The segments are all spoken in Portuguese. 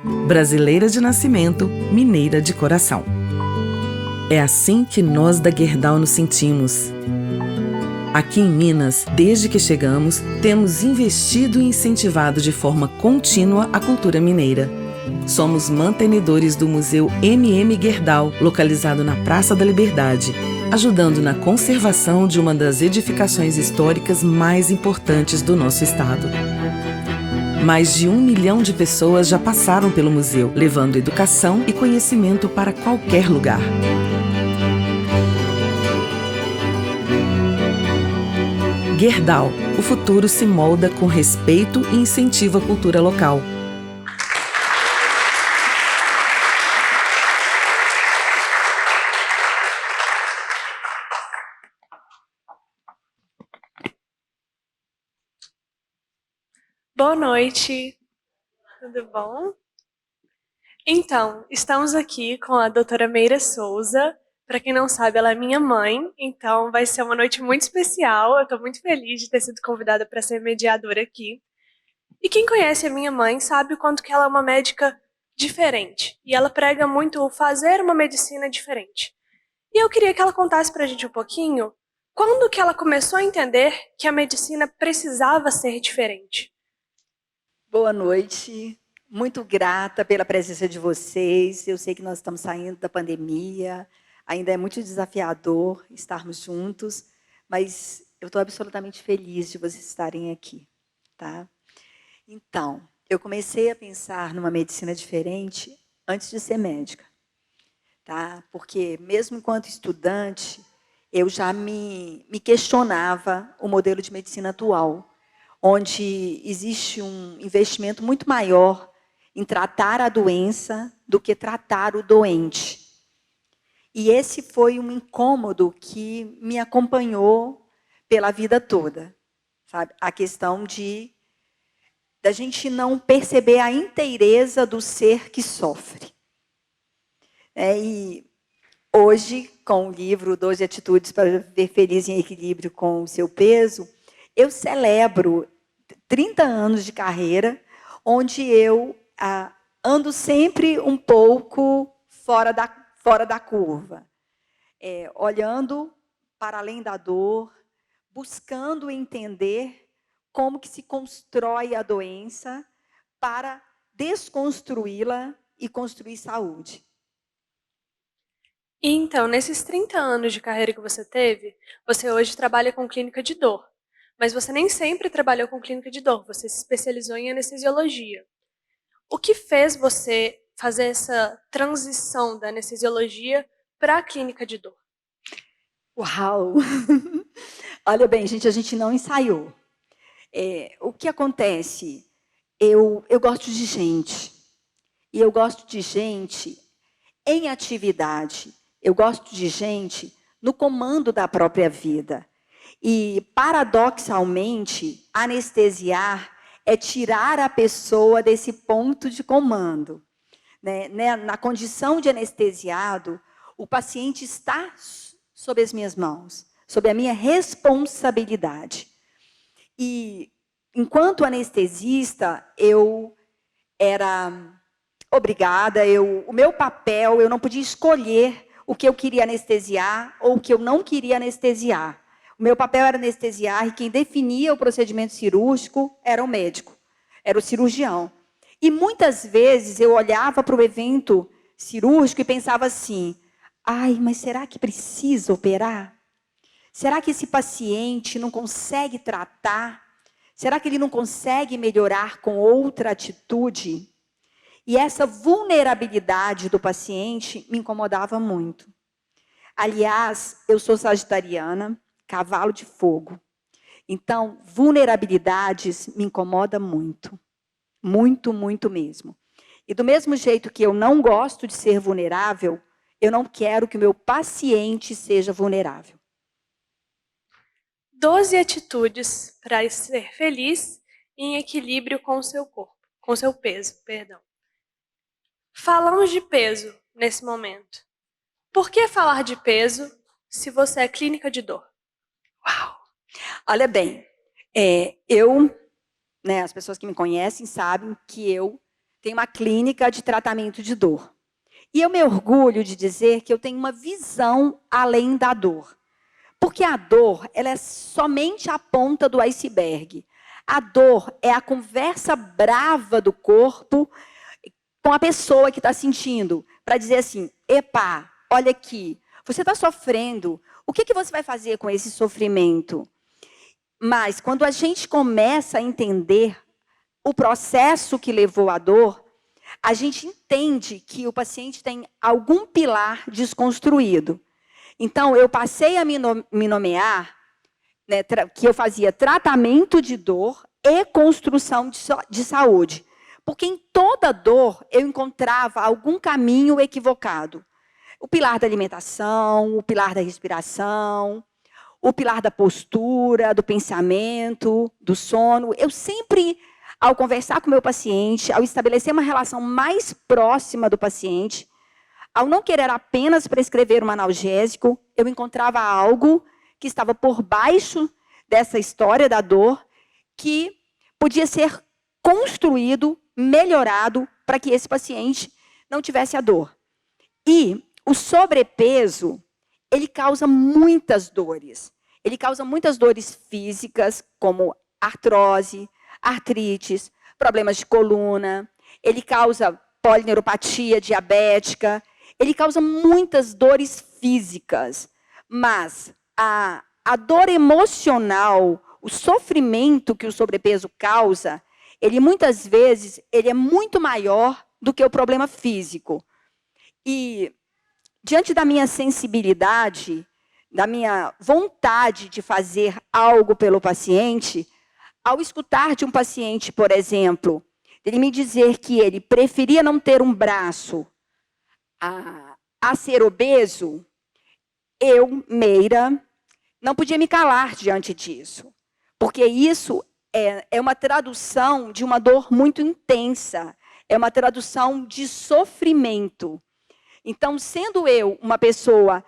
Brasileira de nascimento, mineira de coração. É assim que nós da Gerdau nos sentimos. Aqui em Minas, desde que chegamos, temos investido e incentivado de forma contínua a cultura mineira. Somos mantenedores do Museu MM Gerdau, localizado na Praça da Liberdade, ajudando na conservação de uma das edificações históricas mais importantes do nosso estado. Mais de 1 milhão de pessoas já passaram pelo museu, levando educação e conhecimento para qualquer lugar. Gerdau, o futuro se molda com respeito e incentiva a cultura local. Boa noite, tudo bom? Então, estamos aqui com a doutora Meira Souza. Para quem não sabe, ela é minha mãe, então vai ser uma noite muito especial. Eu estou muito feliz de ter sido convidada para ser mediadora aqui. E quem conhece a minha mãe sabe o quanto que ela é uma médica diferente. E ela prega muito o fazer uma medicina diferente. E eu queria que ela contasse para a gente um pouquinho quando que ela começou a entender que a medicina precisava ser diferente. Boa noite, muito grata pela presença de vocês. Eu sei que nós estamos saindo da pandemia, ainda é muito desafiador estarmos juntos, mas eu estou absolutamente feliz de vocês estarem aqui, tá? Então, eu comecei a pensar numa medicina diferente antes de ser médica, tá? Porque mesmo enquanto estudante, eu já me questionava o modelo de medicina atual, onde existe um investimento muito maior em tratar a doença do que tratar o doente. E esse foi um incômodo que me acompanhou pela vida toda, sabe? A questão da gente não perceber a inteireza do ser que sofre. E hoje, com o livro 12 Atitudes para Viver Feliz em Equilíbrio com o Seu Peso, eu celebro 30 anos de carreira, onde eu ando sempre um pouco fora da curva, olhando para além da dor, buscando entender como que se constrói a doença para desconstruí-la e construir saúde. Então, nesses 30 anos de carreira que você teve, você hoje trabalha com clínica de dor. Mas você nem sempre trabalhou com clínica de dor, você se especializou em anestesiologia. O que fez você fazer essa transição da anestesiologia para a clínica de dor? Uau! Olha bem, gente, a gente não ensaiou. O que acontece? Eu gosto de gente. E eu gosto de gente em atividade. Eu gosto de gente no comando da própria vida. E, paradoxalmente, anestesiar é tirar a pessoa desse ponto de comando. Na condição de anestesiado, o paciente está sob as minhas mãos, sob a minha responsabilidade. E, enquanto anestesista, eu era obrigada, o meu papel, eu não podia escolher o que eu queria anestesiar ou o que eu não queria anestesiar. O meu papel era anestesiar e quem definia o procedimento cirúrgico era o médico, era o cirurgião. E muitas vezes eu olhava para o evento cirúrgico e pensava assim, ai, mas será que precisa operar? Será que esse paciente não consegue tratar? Será que ele não consegue melhorar com outra atitude? E essa vulnerabilidade do paciente me incomodava muito. Aliás, eu sou sagitariana, cavalo de fogo. Então, vulnerabilidades me incomodam muito. Muito, muito mesmo. E do mesmo jeito que eu não gosto de ser vulnerável, eu não quero que o meu paciente seja vulnerável. 12 atitudes para ser feliz em equilíbrio com o seu corpo, com o seu peso, perdão. Falamos de peso nesse momento. Por que falar de peso se você é clínica de dor? Uau! Olha bem, as pessoas que me conhecem sabem que eu tenho uma clínica de tratamento de dor. E eu me orgulho de dizer que eu tenho uma visão além da dor. Porque a dor, ela é somente a ponta do iceberg. A dor é a conversa brava do corpo com a pessoa que está sentindo, para dizer assim, epa, olha aqui, você está sofrendo, o que você vai fazer com esse sofrimento? Mas quando a gente começa a entender o processo que levou à dor, a gente entende que o paciente tem algum pilar desconstruído. Então, eu passei a me nomear, né, que eu fazia tratamento de dor e construção de saúde. Porque em toda dor eu encontrava algum caminho equivocado. O pilar da alimentação, o pilar da respiração, o pilar da postura, do pensamento, do sono. Eu sempre, ao conversar com o meu paciente, ao estabelecer uma relação mais próxima do paciente, ao não querer apenas prescrever um analgésico, eu encontrava algo que estava por baixo dessa história da dor, que podia ser construído, melhorado, para que esse paciente não tivesse a dor. E o sobrepeso, ele causa muitas dores. Ele causa muitas dores físicas, como artrose, artrites, problemas de coluna. Ele causa polineuropatia diabética. Ele causa muitas dores físicas. Mas a dor emocional, o sofrimento que o sobrepeso causa, ele muitas vezes ele é muito maior do que o problema físico. E diante da minha sensibilidade, da minha vontade de fazer algo pelo paciente, ao escutar de um paciente, por exemplo, ele me dizer que ele preferia não ter um braço a ser obeso, eu, Meira, não podia me calar diante disso. Porque isso é uma tradução de uma dor muito intensa, é uma tradução de sofrimento. Então, sendo eu uma pessoa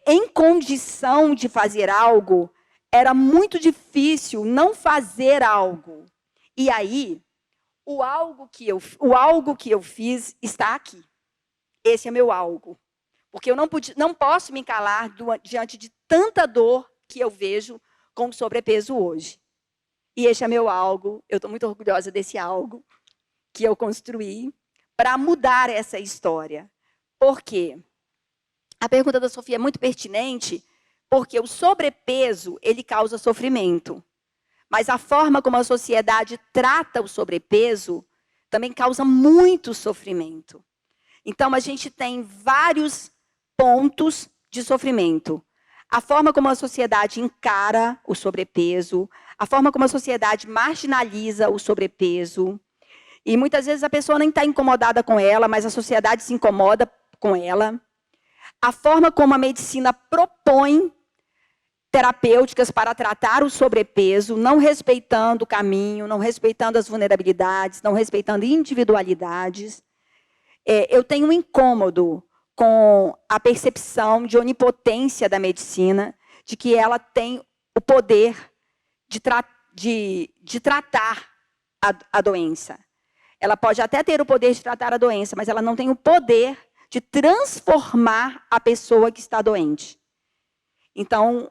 em condição de fazer algo, era muito difícil não fazer algo. E aí, o algo que eu fiz está aqui. Esse é meu algo. Porque eu não posso me calar diante de tanta dor que eu vejo com sobrepeso hoje. E esse é meu algo, eu estou muito orgulhosa desse algo que eu construí para mudar essa história. Por quê? A pergunta da Sofia é muito pertinente, porque o sobrepeso, ele causa sofrimento. Mas a forma como a sociedade trata o sobrepeso também causa muito sofrimento. Então, a gente tem vários pontos de sofrimento. A forma como a sociedade encara o sobrepeso, a forma como a sociedade marginaliza o sobrepeso. E muitas vezes a pessoa nem está incomodada com ela, mas a sociedade se incomoda com ela. A forma como a medicina propõe terapêuticas para tratar o sobrepeso, não respeitando o caminho, não respeitando as vulnerabilidades, não respeitando individualidades. Eu tenho um incômodo com a percepção de onipotência da medicina, de que ela tem o poder de tratar a doença. Ela pode até ter o poder de tratar a doença, mas ela não tem o poder de transformar a pessoa que está doente. Então,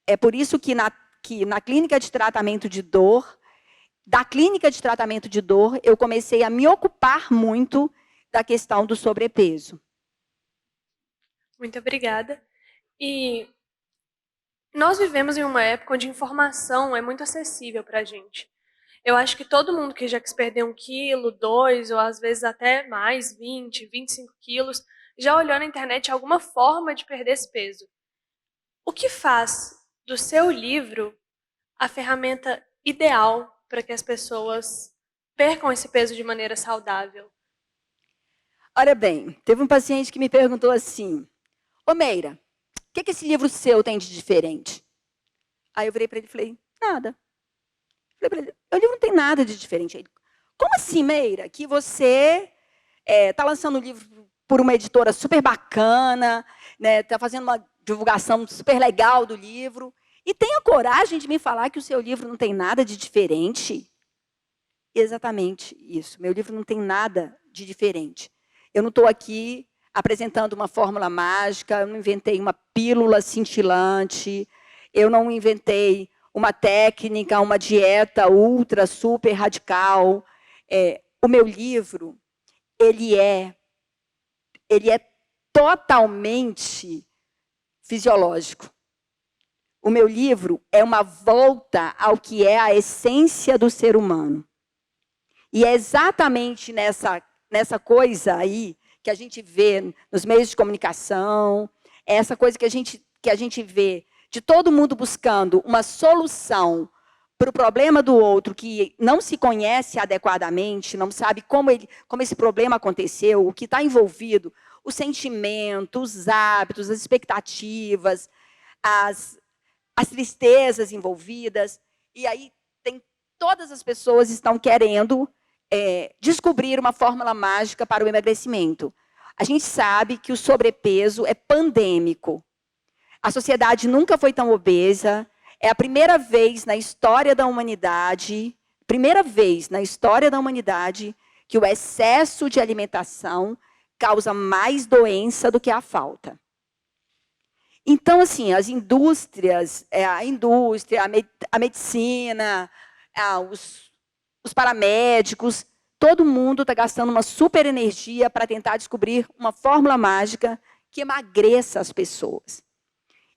é por isso que na clínica de tratamento de dor, da clínica de tratamento de dor, eu comecei a me ocupar muito da questão do sobrepeso. Muito obrigada. E nós vivemos em uma época onde a informação é muito acessível para a gente. Eu acho que todo mundo que já quis perder 1 quilo, 2, ou às vezes até mais, 20, 25 quilos, já olhou na internet alguma forma de perder esse peso. O que faz do seu livro a ferramenta ideal para que as pessoas percam esse peso de maneira saudável? Olha bem, teve um paciente que me perguntou assim, ô Meira, o que esse livro seu tem de diferente? Aí eu virei para ele e falei, nada. Falei para ele, o livro não tem nada de diferente. Aí, como assim, Meira, que você está lançando um livro por uma editora super bacana, né, está fazendo uma divulgação super legal do livro, e tem a coragem de me falar que o seu livro não tem nada de diferente? exatamente isso. Meu livro não tem nada de diferente. Eu não estou aqui apresentando uma fórmula mágica, eu não inventei uma pílula cintilante, eu não inventei uma técnica, uma dieta ultra, super radical. O meu livro, ele é totalmente fisiológico. O meu livro é uma volta ao que é a essência do ser humano. E é exatamente nessa coisa aí que a gente vê nos meios de comunicação, essa coisa que a gente vê de todo mundo buscando uma solução para o problema do outro que não se conhece adequadamente, não sabe como esse problema aconteceu, o que está envolvido, o sentimento, os hábitos, as expectativas, as tristezas envolvidas. E aí todas as pessoas estão querendo descobrir uma fórmula mágica para o emagrecimento. A gente sabe que o sobrepeso é pandêmico. A sociedade nunca foi tão obesa. É a primeira vez na história da humanidade, que o excesso de alimentação causa mais doença do que a falta. Então, assim, as indústrias, a medicina, os paramédicos, todo mundo está gastando uma super energia para tentar descobrir uma fórmula mágica que emagreça as pessoas.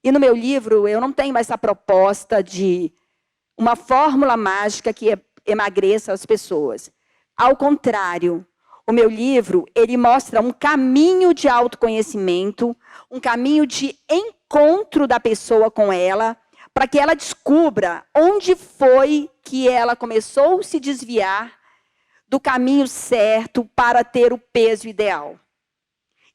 E no meu livro, eu não tenho essa proposta de uma fórmula mágica que emagreça as pessoas. Ao contrário, o meu livro, ele mostra um caminho de autoconhecimento, um caminho de encontro da pessoa com ela, para que ela descubra onde foi que ela começou a se desviar do caminho certo para ter o peso ideal.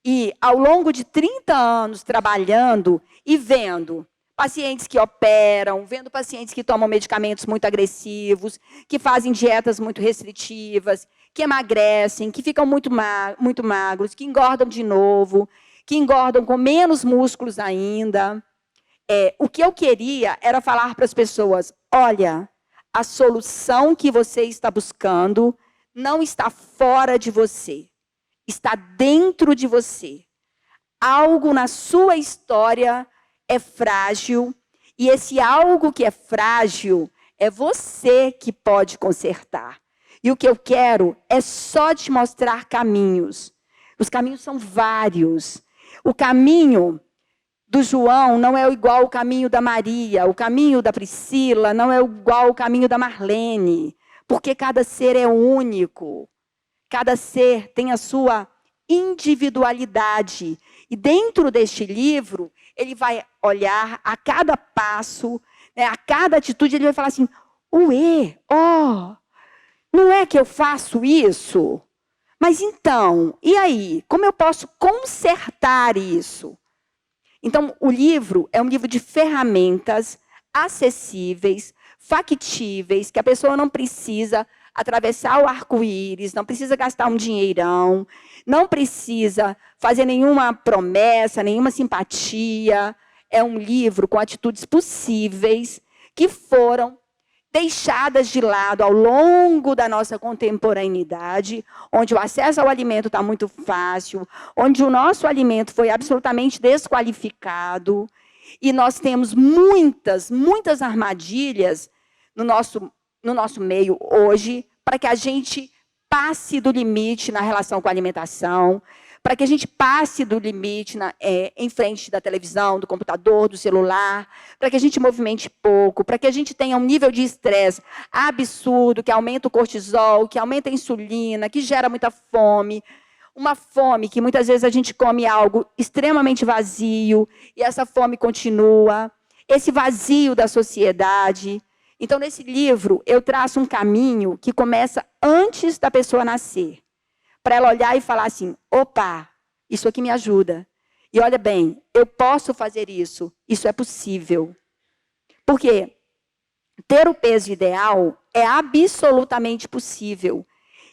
E, ao longo de 30 anos trabalhando e vendo pacientes que operam, vendo pacientes que tomam medicamentos muito agressivos, que fazem dietas muito restritivas, que emagrecem, que ficam muito magros, que engordam de novo, que engordam com menos músculos ainda. O que eu queria era falar para as pessoas, olha, a solução que você está buscando não está fora de você, está dentro de você. Algo na sua história é frágil, e esse algo que é frágil é você que pode consertar. E o que eu quero é só te mostrar caminhos. Os caminhos são vários. O caminho do João não é igual ao caminho da Maria, o caminho da Priscila não é igual ao caminho da Marlene, porque cada ser é único. Cada ser tem a sua individualidade. E dentro deste livro, ele vai olhar a cada passo, né, a cada atitude, ele vai falar assim, não é que eu faço isso? Mas então, e aí? Como eu posso consertar isso? Então, o livro é um livro de ferramentas acessíveis, factíveis, que a pessoa não precisa atravessar o arco-íris, não precisa gastar um dinheirão, não precisa fazer nenhuma promessa, nenhuma simpatia. É um livro com atitudes possíveis que foram deixadas de lado ao longo da nossa contemporaneidade, onde o acesso ao alimento está muito fácil, onde o nosso alimento foi absolutamente desqualificado, e nós temos muitas armadilhas no nosso meio hoje, para que a gente passe do limite na relação com a alimentação, para que a gente passe do limite em frente da televisão, do computador, do celular, para que a gente movimente pouco, para que a gente tenha um nível de estresse absurdo, que aumenta o cortisol, que aumenta a insulina, que gera muita fome. Uma fome que muitas vezes a gente come algo extremamente vazio, e essa fome continua. Esse vazio da sociedade. Então, nesse livro, eu traço um caminho que começa antes da pessoa nascer. Para ela olhar e falar assim, opa, isso aqui me ajuda. E olha bem, eu posso fazer isso, isso é possível. Porque ter o peso ideal é absolutamente possível.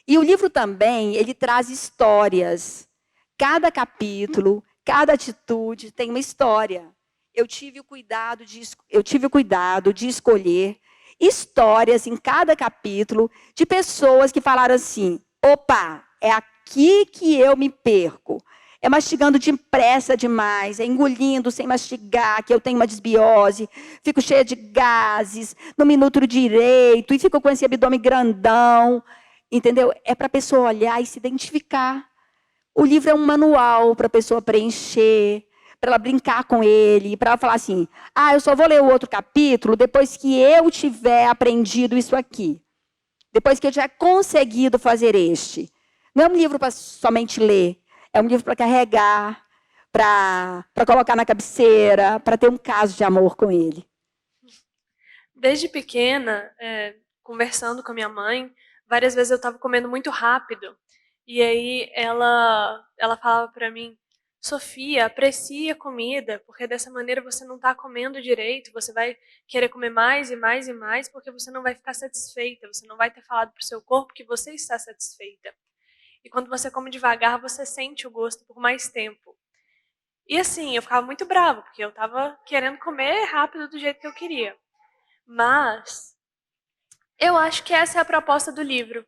E o livro também, ele traz histórias. Cada capítulo, cada atitude tem uma história. Eu tive o cuidado de escolher histórias em cada capítulo de pessoas que falaram assim, opa, é aqui que eu me perco. É mastigando depressa demais, é engolindo sem mastigar, que eu tenho uma desbiose, fico cheia de gases, não me nutro direito, e fico com esse abdômen grandão, entendeu? É para a pessoa olhar e se identificar. O livro é um manual para a pessoa preencher, para ela brincar com ele, para ela falar assim, eu só vou ler o outro capítulo depois que eu tiver aprendido isso aqui. Depois que eu tiver conseguido fazer este. Não é um livro para somente ler. É um livro para carregar, para colocar na cabeceira, para ter um caso de amor com ele. Desde pequena, conversando com a minha mãe, várias vezes eu estava comendo muito rápido. E aí ela falava para mim, Sofia, aprecie a comida, porque dessa maneira você não está comendo direito, você vai querer comer mais e mais e mais, porque você não vai ficar satisfeita, você não vai ter falado para o seu corpo que você está satisfeita. E quando você come devagar, você sente o gosto por mais tempo. E assim, eu ficava muito brava, porque eu estava querendo comer rápido do jeito que eu queria. Mas eu acho que essa é a proposta do livro.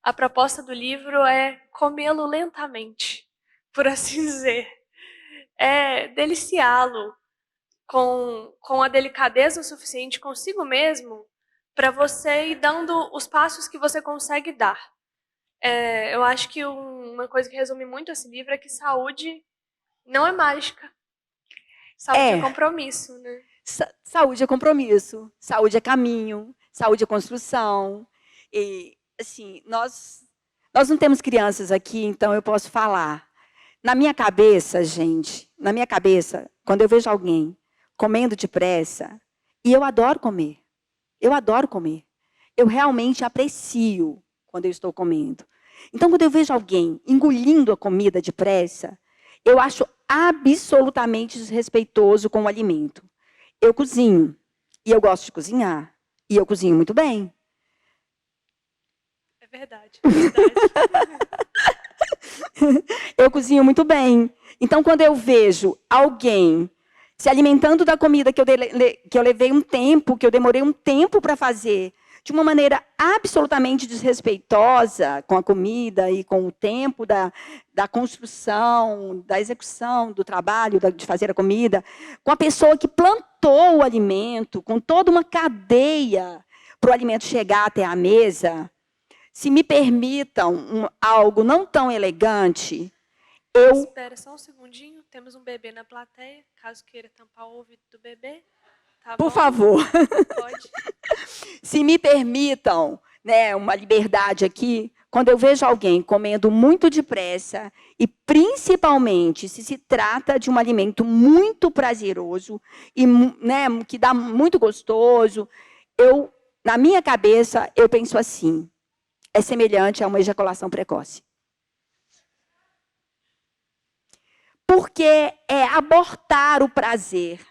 A proposta do livro é comê-lo lentamente, por assim dizer. É deliciá-lo com a delicadeza o suficiente consigo mesmo para você ir dando os passos que você consegue dar. Eu acho que uma coisa que resume muito esse livro é que saúde não é mágica. Saúde é compromisso, né? Saúde é compromisso, saúde é caminho, saúde é construção. E, assim, nós não temos crianças aqui, então eu posso falar. Na minha cabeça, gente, quando eu vejo alguém comendo depressa, e eu adoro comer, eu realmente aprecio quando eu estou comendo. Então, quando eu vejo alguém engolindo a comida depressa, eu acho absolutamente desrespeitoso com o alimento. Eu cozinho, e eu gosto de cozinhar, e eu cozinho muito bem. É verdade, é verdade. Eu cozinho muito bem. Então, quando eu vejo alguém se alimentando da comida que eu levei um tempo, que eu demorei um tempo para fazer, de uma maneira absolutamente desrespeitosa com a comida e com o tempo da construção, da execução do trabalho, de fazer a comida, com a pessoa que plantou o alimento, com toda uma cadeia para o alimento chegar até a mesa, se me permitam algo não tão elegante, Espera só um segundinho, temos um bebê na plateia, caso queira tampar o ouvido do bebê. Tá Por bom? favor. Pode. Se me permitam, né, uma liberdade aqui, quando eu vejo alguém comendo muito depressa, e principalmente se trata de um alimento muito prazeroso, e, né, que dá muito gostoso, na minha cabeça, eu penso assim, é semelhante a uma ejaculação precoce. Porque é abortar o prazer.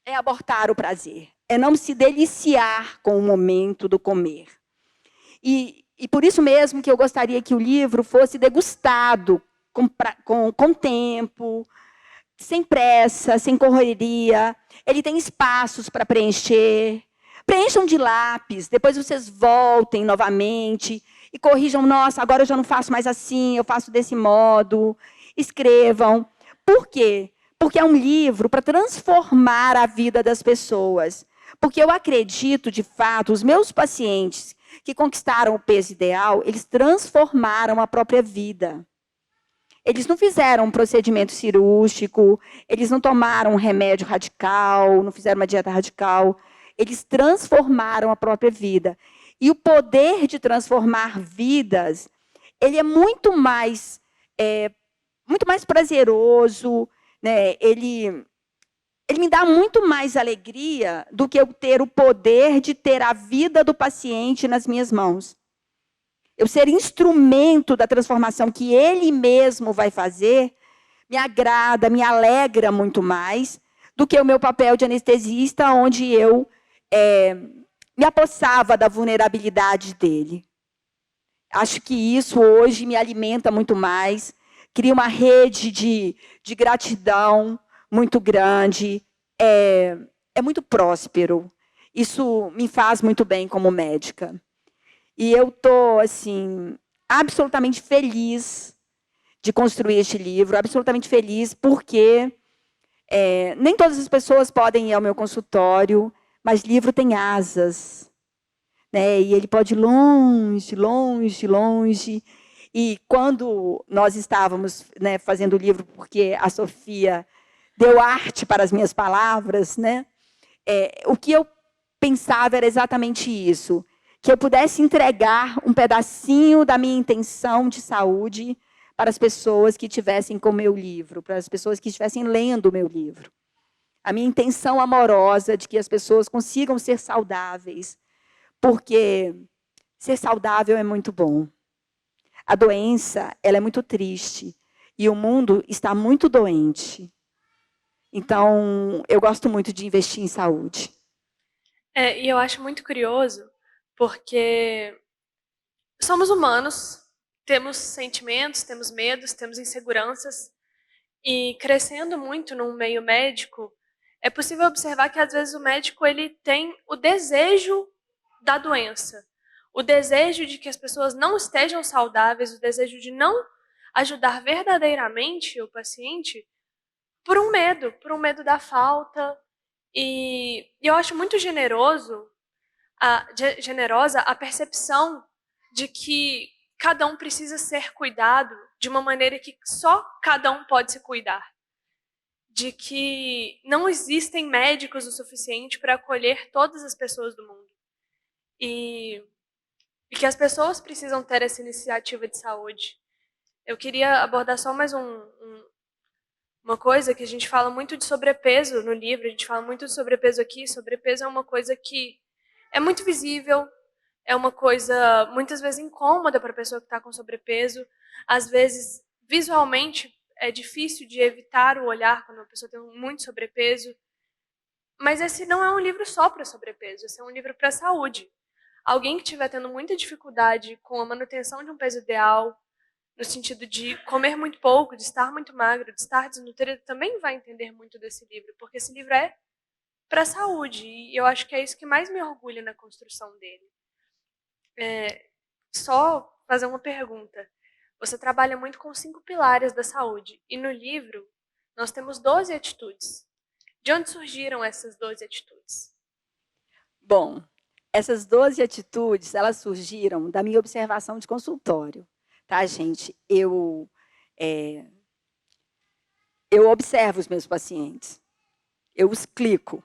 É abortar o prazer. É não se deliciar com o momento do comer. E por isso mesmo que eu gostaria que o livro fosse degustado com tempo, sem pressa, sem correria. Ele tem espaços para preencher. Preencham de lápis, depois vocês voltem novamente e corrijam, nossa, agora eu já não faço mais assim, eu faço desse modo. Escrevam. Por quê? Porque é um livro para transformar a vida das pessoas. Porque eu acredito, de fato, os meus pacientes que conquistaram o peso ideal, eles transformaram a própria vida. Eles não fizeram um procedimento cirúrgico, eles não tomaram um remédio radical, não fizeram uma dieta radical. Eles transformaram a própria vida. E o poder de transformar vidas, ele é muito mais prazeroso, né? Ele me dá muito mais alegria do que eu ter o poder de ter a vida do paciente nas minhas mãos. Eu ser instrumento da transformação que ele mesmo vai fazer, me agrada, me alegra muito mais do que o meu papel de anestesista, onde eu me apossava da vulnerabilidade dele. Acho que isso hoje me alimenta muito mais, cria uma rede de gratidão muito grande, é muito próspero. Isso me faz muito bem como médica. E eu estou, assim, absolutamente feliz de construir este livro, absolutamente feliz porque nem todas as pessoas podem ir ao meu consultório, mas livro tem asas, né? E ele pode ir longe, longe, longe. E quando nós estávamos, né, fazendo o livro, porque a Sofia deu arte para as minhas palavras, né? O que eu pensava era exatamente isso, que eu pudesse entregar um pedacinho da minha intenção de saúde para as pessoas que estivessem com o meu livro, para as pessoas que estivessem lendo o meu livro. A minha intenção amorosa de que as pessoas consigam ser saudáveis, porque ser saudável é muito bom. A doença, ela é muito triste, e o mundo está muito doente. Então, eu gosto muito de investir em saúde. E eu acho muito curioso, porque somos humanos, temos sentimentos, temos medos, temos inseguranças, e crescendo muito num meio médico, é possível observar que às vezes o médico ele tem o desejo da doença, o desejo de que as pessoas não estejam saudáveis, o desejo de não ajudar verdadeiramente o paciente por um medo da falta. E eu acho muito generosa a percepção de que cada um precisa ser cuidado de uma maneira que só cada um pode se cuidar. De que não existem médicos o suficiente para acolher todas as pessoas do mundo. E que as pessoas precisam ter essa iniciativa de saúde. Eu queria abordar só mais uma coisa que a gente fala muito de sobrepeso no livro, a gente fala muito de sobrepeso aqui. Sobrepeso é uma coisa que é muito visível, é uma coisa muitas vezes incômoda para a pessoa que está com sobrepeso. Às vezes, visualmente, é difícil de evitar o olhar quando a pessoa tem muito sobrepeso. Mas esse não é um livro só para sobrepeso, esse é um livro para saúde. Alguém que estiver tendo muita dificuldade com a manutenção de um peso ideal, no sentido de comer muito pouco, de estar muito magro, de estar desnutrido, também vai entender muito desse livro, porque esse livro é para a saúde, e eu acho que é isso que mais me orgulha na construção dele. Só fazer uma pergunta. Você trabalha muito com 5 pilares da saúde, e no livro nós temos 12 atitudes. De onde surgiram essas 12 atitudes? Bom, essas 12 atitudes, elas surgiram da minha observação de consultório. Tá, gente? Eu observo os meus pacientes, eu os clico.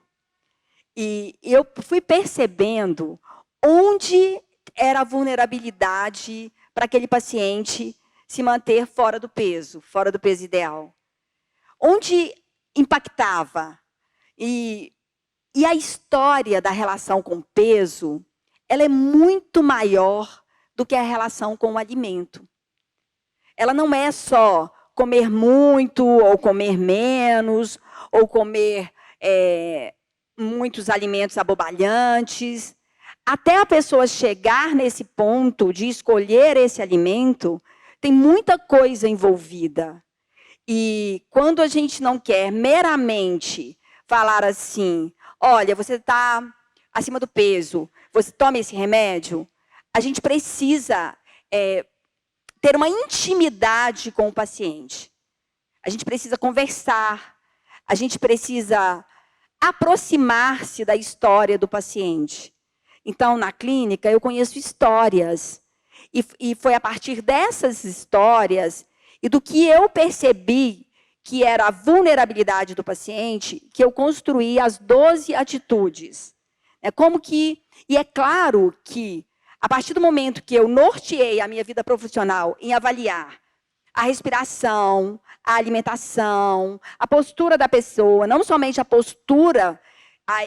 E eu fui percebendo onde era a vulnerabilidade para aquele paciente se manter fora do peso ideal. Onde impactava. E a história da relação com o peso, ela é muito maior do que a relação com o alimento. Ela não é só comer muito ou comer menos, ou comer muitos alimentos abobalhantes. Até a pessoa chegar nesse ponto de escolher esse alimento, tem muita coisa envolvida. E quando a gente não quer meramente falar assim, olha, você está acima do peso, você toma esse remédio, a gente precisa ter uma intimidade com o paciente. A gente precisa conversar, a gente precisa aproximar-se da história do paciente. Então, na clínica, eu conheço histórias. E foi a partir dessas histórias e do que eu percebi que era a vulnerabilidade do paciente, que eu construí as 12 atitudes. E é claro que, a partir do momento que eu norteei a minha vida profissional em avaliar a respiração, a alimentação, a postura da pessoa, não somente a postura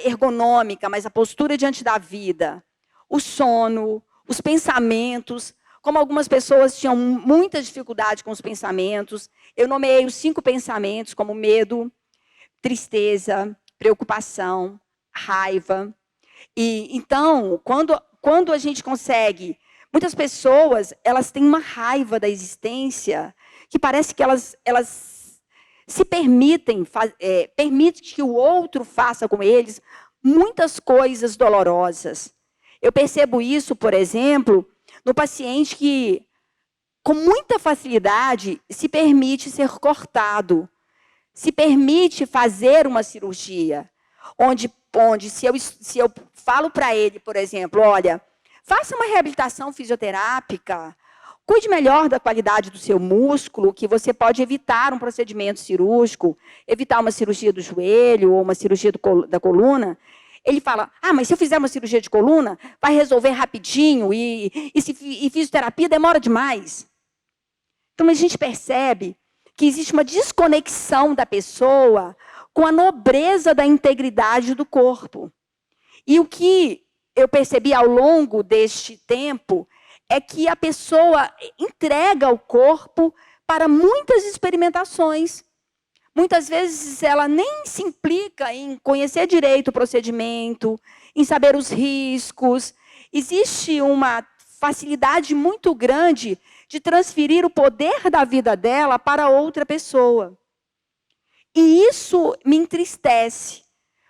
ergonômica, mas a postura diante da vida, o sono, os pensamentos. Como algumas pessoas tinham muita dificuldade com os pensamentos, eu nomeei os 5 pensamentos como medo, tristeza, preocupação, raiva. E então, quando a gente consegue... Muitas pessoas, elas têm uma raiva da existência que parece que elas se permitem que o outro faça com eles muitas coisas dolorosas. Eu percebo isso, por exemplo, no paciente que, com muita facilidade, se permite ser cortado, se permite fazer uma cirurgia, onde se eu falo para ele, por exemplo, olha, faça uma reabilitação fisioterápica, cuide melhor da qualidade do seu músculo, que você pode evitar um procedimento cirúrgico, evitar uma cirurgia do joelho ou uma cirurgia da coluna. Ele fala, mas se eu fizer uma cirurgia de coluna, vai resolver rapidinho e fisioterapia demora demais. Então, a gente percebe que existe uma desconexão da pessoa com a nobreza da integridade do corpo. E o que eu percebi ao longo deste tempo é que a pessoa entrega o corpo para muitas experimentações. Muitas vezes ela nem se implica em conhecer direito o procedimento, em saber os riscos. Existe uma facilidade muito grande de transferir o poder da vida dela para outra pessoa. E isso me entristece,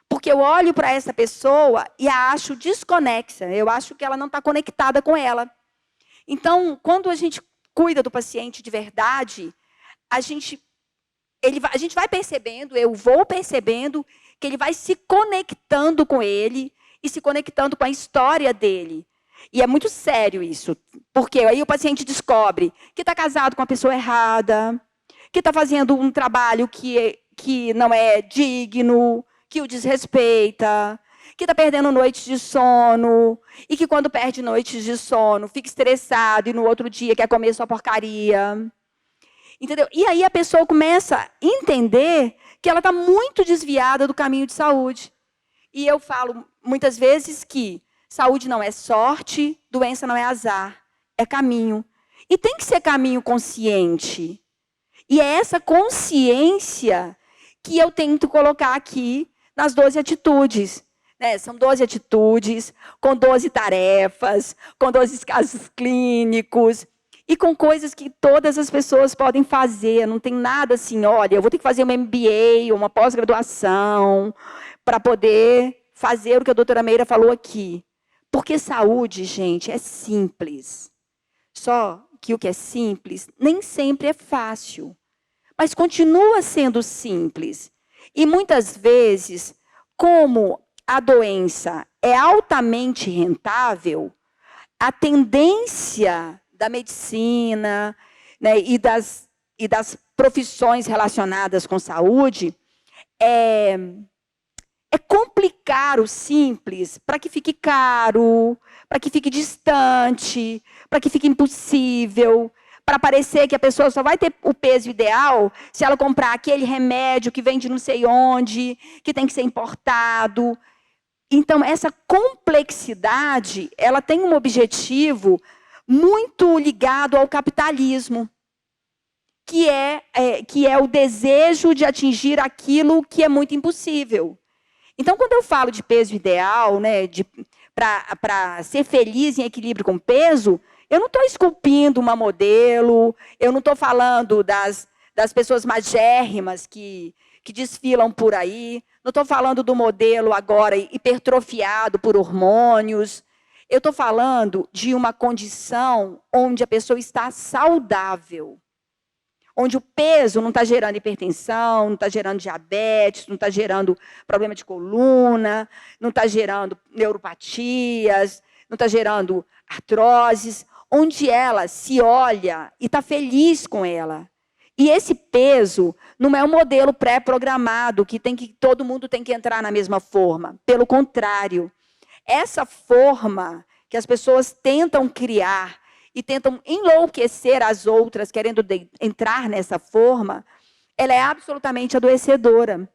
porque eu olho para essa pessoa e a acho desconexa, eu acho que ela não está conectada com ela. Então, quando a gente cuida do paciente de verdade, a gente vai percebendo, eu vou percebendo, que ele vai se conectando com ele e se conectando com a história dele. E é muito sério isso, porque aí o paciente descobre que está casado com a pessoa errada, que está fazendo um trabalho que não é digno, que o desrespeita, que está perdendo noites de sono, e que quando perde noites de sono, fica estressado e no outro dia quer comer sua porcaria. Entendeu? E aí a pessoa começa a entender que ela está muito desviada do caminho de saúde. E eu falo muitas vezes que saúde não é sorte, doença não é azar, é caminho. E tem que ser caminho consciente. E é essa consciência que eu tento colocar aqui nas 12 atitudes. São 12 atitudes, com 12 tarefas, com 12 casos clínicos, e com coisas que todas as pessoas podem fazer. Não tem nada assim, olha, eu vou ter que fazer uma MBA, uma pós-graduação, para poder fazer o que a doutora Meira falou aqui. Porque saúde, gente, é simples. Só que o que é simples nem sempre é fácil, mas continua sendo simples. E muitas vezes, como a doença é altamente rentável, a tendência da medicina, né, e das profissões relacionadas com saúde é complicar o simples para que fique caro, para que fique distante, para que fique impossível, para parecer que a pessoa só vai ter o peso ideal se ela comprar aquele remédio que vem de não sei onde, que tem que ser importado. Então, essa complexidade, ela tem um objetivo muito ligado ao capitalismo, que é o desejo de atingir aquilo que é muito impossível. Então, quando eu falo de peso ideal, né, para ser feliz em equilíbrio com peso, eu não estou esculpindo uma modelo, eu não estou falando das pessoas magérrimas que desfilam por aí, não estou falando do modelo agora hipertrofiado por hormônios. Eu estou falando de uma condição onde a pessoa está saudável, onde o peso não está gerando hipertensão, não está gerando diabetes, não está gerando problema de coluna, não está gerando neuropatias, não está gerando artroses, onde ela se olha e está feliz com ela. E esse peso não é um modelo pré-programado, que todo mundo tem que entrar na mesma forma. Pelo contrário, essa forma que as pessoas tentam criar e tentam enlouquecer as outras, querendo entrar nessa forma, ela é absolutamente adoecedora.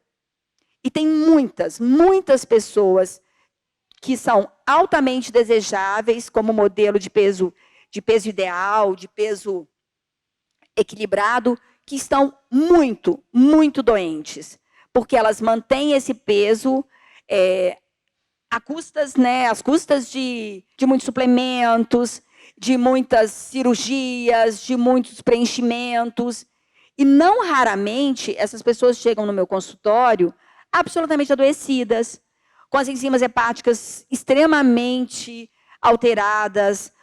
E tem muitas pessoas que são altamente desejáveis como modelo de peso ideal, de peso equilibrado, que estão muito doentes, porque elas mantêm esse peso às custas de muitos suplementos, de muitas cirurgias, de muitos preenchimentos. E não raramente essas pessoas chegam no meu consultório absolutamente adoecidas, com as enzimas hepáticas extremamente alteradas,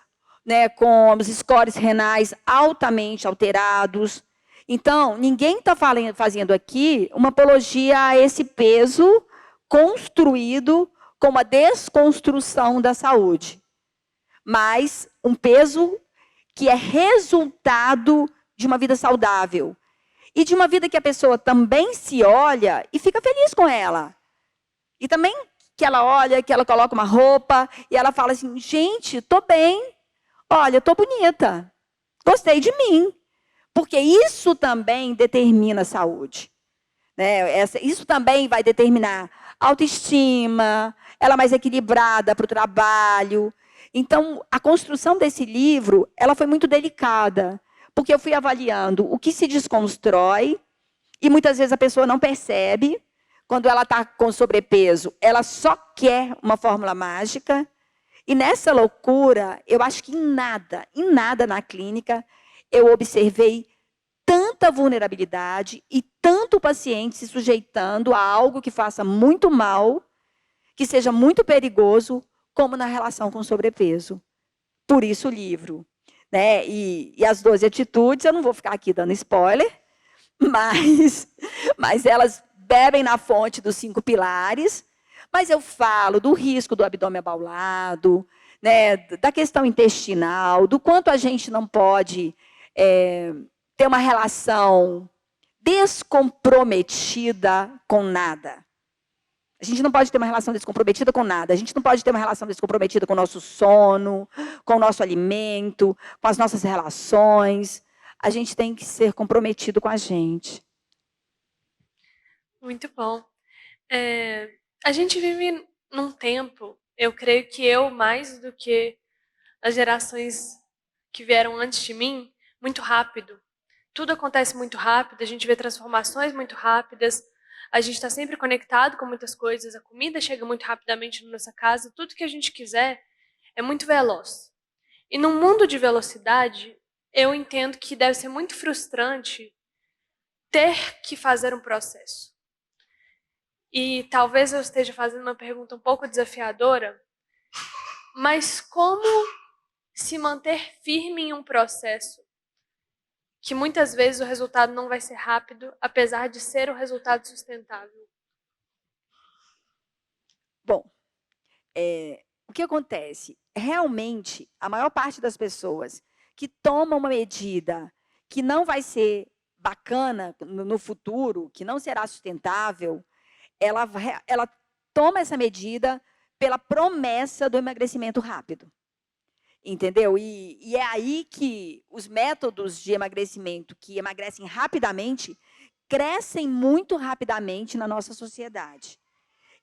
né, com os scores renais altamente alterados. Então, ninguém está fazendo aqui uma apologia a esse peso construído como a desconstrução da saúde, mas um peso que é resultado de uma vida saudável e de uma vida que a pessoa também se olha e fica feliz com ela. E também que ela olha, que ela coloca uma roupa e ela fala assim, gente, tô bem, olha, tô bonita, gostei de mim. Porque isso também determina a saúde. Né? Isso também vai determinar autoestima, ela mais equilibrada para o trabalho. Então, a construção desse livro, ela foi muito delicada, porque eu fui avaliando o que se desconstrói, e muitas vezes a pessoa não percebe, quando ela está com sobrepeso, ela só quer uma fórmula mágica, e nessa loucura, eu acho que em nada na clínica, eu observei tanta vulnerabilidade e tanto paciente se sujeitando a algo que faça muito mal, que seja muito perigoso, como na relação com sobrepeso. Por isso o livro. Né? E as 12 atitudes, eu não vou ficar aqui dando spoiler, mas elas bebem na fonte dos 5 pilares, mas eu falo do risco do abdômen abaulado, né? Da questão intestinal, do quanto a gente não pode ter uma relação descomprometida com nada. A gente não pode ter uma relação descomprometida com nada. A gente não pode ter uma relação descomprometida com o nosso sono, com o nosso alimento, com as nossas relações. A gente tem que ser comprometido com a gente. Muito bom. A gente vive num tempo, eu creio que eu, mais do que as gerações que vieram antes de mim, muito rápido. Tudo acontece muito rápido, a gente vê transformações muito rápidas, a gente está sempre conectado com muitas coisas, a comida chega muito rapidamente na nossa casa, tudo que a gente quiser é muito veloz. E num mundo de velocidade, eu entendo que deve ser muito frustrante ter que fazer um processo. E talvez eu esteja fazendo uma pergunta um pouco desafiadora, mas como se manter firme em um processo que muitas vezes o resultado não vai ser rápido, apesar de ser o resultado sustentável? Bom, o que acontece? Realmente, a maior parte das pessoas que tomam uma medida que não vai ser bacana no futuro, que não será sustentável, ela toma essa medida pela promessa do emagrecimento rápido. Entendeu? E é aí que os métodos de emagrecimento que emagrecem rapidamente crescem muito rapidamente na nossa sociedade.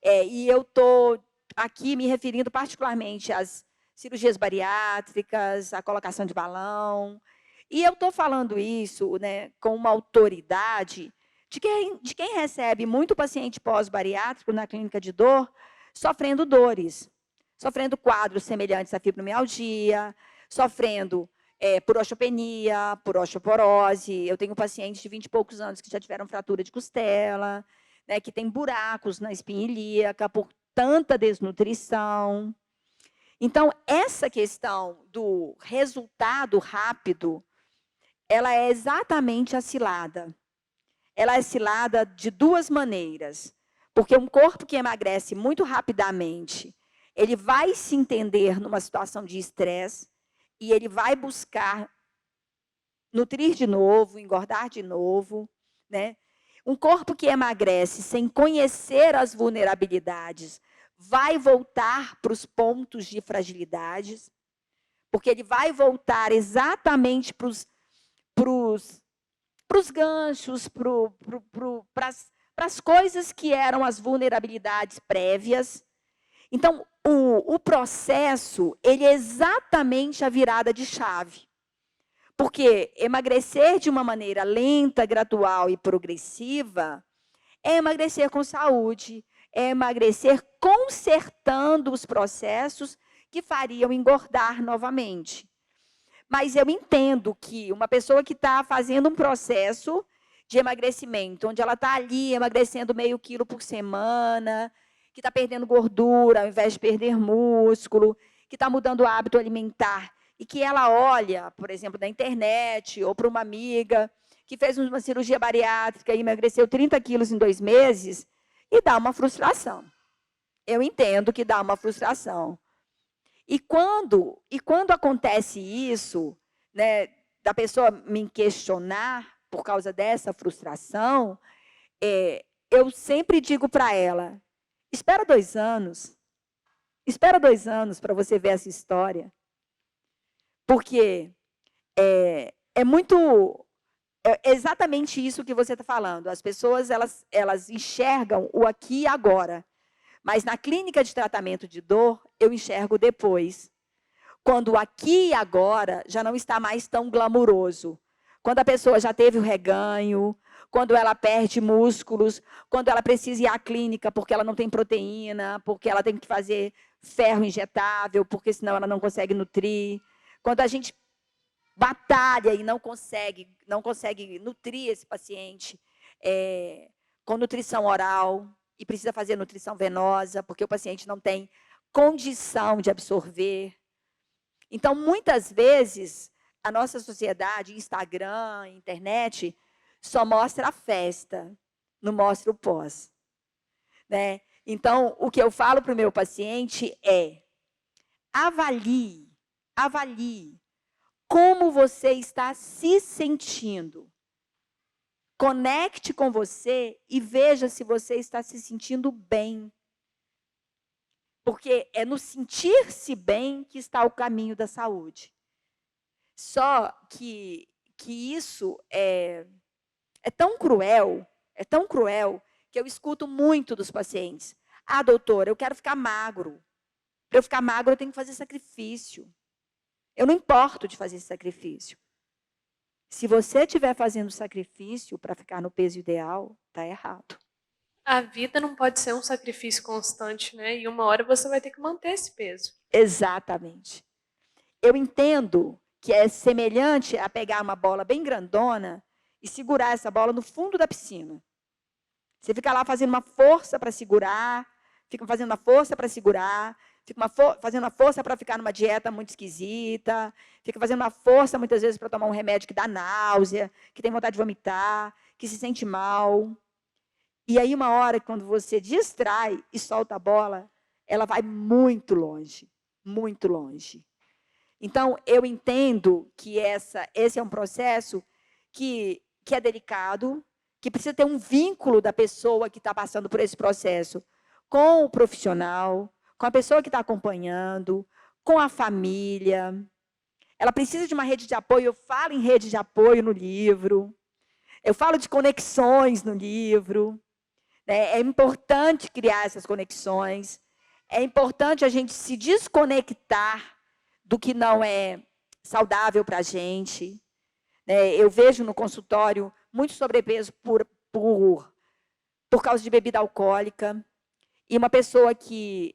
E eu estou aqui me referindo particularmente às cirurgias bariátricas, à colocação de balão. E eu estou falando isso, né, com uma autoridade de quem recebe muito paciente pós-bariátrico na clínica de dor, sofrendo dores. Sofrendo quadros semelhantes à fibromialgia, sofrendo por osteopenia, por osteoporose. Eu tenho pacientes de 20 e poucos anos que já tiveram fratura de costela, né, que tem buracos na espinha ilíaca por tanta desnutrição. Então, essa questão do resultado rápido, ela é exatamente a cilada. Ela é cilada de 2 maneiras. Porque um corpo que emagrece muito rapidamente, ele vai se entender numa situação de estresse e ele vai buscar nutrir de novo, engordar de novo, né? Um corpo que emagrece sem conhecer as vulnerabilidades vai voltar para os pontos de fragilidades, porque ele vai voltar exatamente para os ganchos, para as coisas que eram as vulnerabilidades prévias. Então, o processo, ele é exatamente a virada de chave. Porque emagrecer de uma maneira lenta, gradual e progressiva é emagrecer com saúde, é emagrecer consertando os processos que fariam engordar novamente. Mas eu entendo que uma pessoa que está fazendo um processo de emagrecimento, onde ela está ali emagrecendo meio quilo por semana, que está perdendo gordura ao invés de perder músculo, que está mudando o hábito alimentar, e que ela olha, por exemplo, na internet, ou para uma amiga que fez uma cirurgia bariátrica e emagreceu 30 quilos em 2 meses, e dá uma frustração. Eu entendo que dá uma frustração. E quando acontece isso, né, da pessoa me questionar por causa dessa frustração, eu sempre digo para ela, espera 2 anos para você ver essa história. Porque é exatamente isso que você está falando. As pessoas elas enxergam o aqui e agora. Mas na clínica de tratamento de dor, eu enxergo depois. Quando o aqui e agora já não está mais tão glamuroso. Quando a pessoa já teve o reganho, quando ela perde músculos, quando ela precisa ir à clínica porque ela não tem proteína, porque ela tem que fazer ferro injetável, porque senão ela não consegue nutrir. Quando a gente batalha e não consegue nutrir esse paciente com nutrição oral, e precisa fazer nutrição venosa, porque o paciente não tem condição de absorver. Então, muitas vezes, a nossa sociedade, Instagram, internet, só mostra a festa, não mostra o pós. Né? Então, o que eu falo para o meu paciente é, avalie como você está se sentindo. Conecte com você e veja se você está se sentindo bem. Porque é no sentir-se bem que está o caminho da saúde. Só que isso é tão cruel, que eu escuto muito dos pacientes. Ah, doutora, eu quero ficar magro. Para eu ficar magro, eu tenho que fazer sacrifício. Eu não importo de fazer esse sacrifício. Se você estiver fazendo sacrifício para ficar no peso ideal, está errado. A vida não pode ser um sacrifício constante, né? E uma hora você vai ter que manter esse peso. Exatamente. Eu entendo que é semelhante a pegar uma bola bem grandona e segurar essa bola no fundo da piscina. Você fica lá fazendo uma força para segurar, fica fazendo uma força para segurar, fica fazendo uma força para ficar numa dieta muito esquisita, fica fazendo uma força, muitas vezes, para tomar um remédio que dá náusea, que tem vontade de vomitar, que se sente mal. E aí, uma hora, quando você distrai e solta a bola, ela vai muito longe, muito longe. Então, eu entendo que esse é um processo que é delicado, que precisa ter um vínculo da pessoa que está passando por esse processo com o profissional, com a pessoa que está acompanhando, com a família. Ela precisa de uma rede de apoio. Eu falo em rede de apoio no livro. Eu falo de conexões no livro. É importante criar essas conexões. É importante a gente se desconectar do que não é saudável para a gente. Eu vejo no consultório muito sobrepeso por causa de bebida alcoólica. E uma pessoa que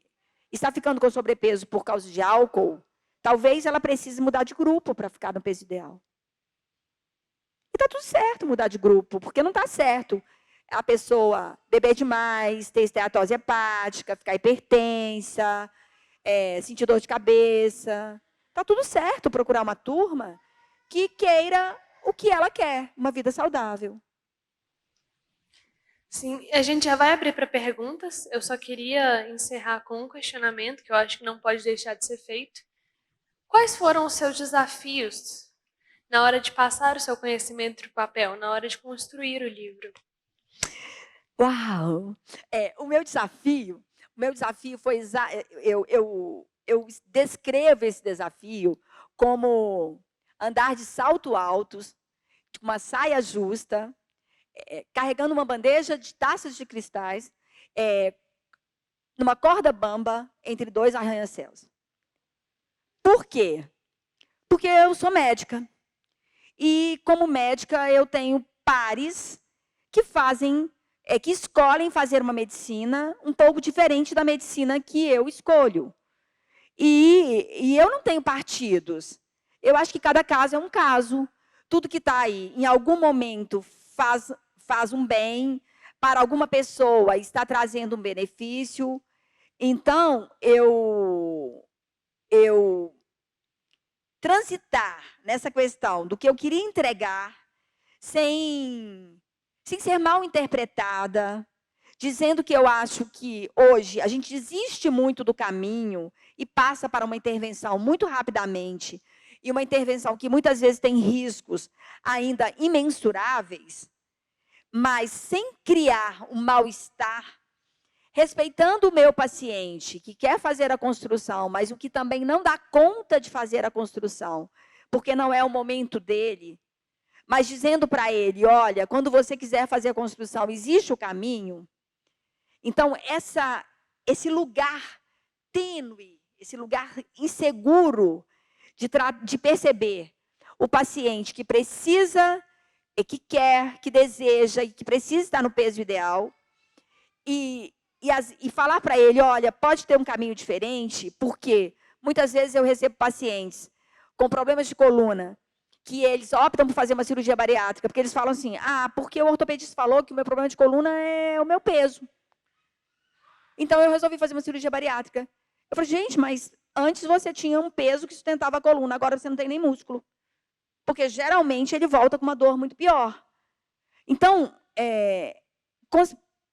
está ficando com sobrepeso por causa de álcool, talvez ela precise mudar de grupo para ficar no peso ideal. E está tudo certo mudar de grupo, porque não está certo a pessoa beber demais, ter esteatose hepática, ficar hipertensa, sentir dor de cabeça. Está tudo certo procurar uma turma que queira o que ela quer, uma vida saudável. Sim, a gente já vai abrir para perguntas. Eu só queria encerrar com um questionamento que eu acho que não pode deixar de ser feito. Quais foram os seus desafios na hora de passar o seu conhecimento para o papel, na hora de construir o livro? Uau! O meu desafio foi eu descrevo esse desafio como andar de salto altos, com uma saia justa, carregando uma bandeja de taças de cristais, numa corda bamba entre 2 arranha-céus. Por quê? Porque eu sou médica. E, como médica, eu tenho pares que que escolhem fazer uma medicina um pouco diferente da medicina que eu escolho. E eu não tenho partidos. Eu acho que cada caso é um caso. Tudo que está aí, em algum momento, faz um bem para alguma pessoa, está trazendo um benefício, Então, eu transitar nessa questão do que eu queria entregar sem ser mal interpretada, dizendo que eu acho que hoje a gente desiste muito do caminho e passa para uma intervenção muito rapidamente, e uma intervenção que muitas vezes tem riscos ainda imensuráveis, mas sem criar um mal-estar, respeitando o meu paciente que quer fazer a construção, mas o que também não dá conta de fazer a construção, porque não é o momento dele, mas dizendo para ele, olha, quando você quiser fazer a construção, existe o caminho. Então, esse lugar tênue, esse lugar inseguro de perceber o paciente que precisa, que quer, que deseja e que precisa estar no peso ideal, e falar para ele, olha, pode ter um caminho diferente, porque muitas vezes eu recebo pacientes com problemas de coluna, que eles optam por fazer uma cirurgia bariátrica, porque eles falam assim, porque o ortopedista falou que o meu problema de coluna é o meu peso. Então, eu resolvi fazer uma cirurgia bariátrica. Eu falei, gente, mas antes você tinha um peso que sustentava a coluna, agora você não tem nem músculo. Porque, geralmente, ele volta com uma dor muito pior. Então,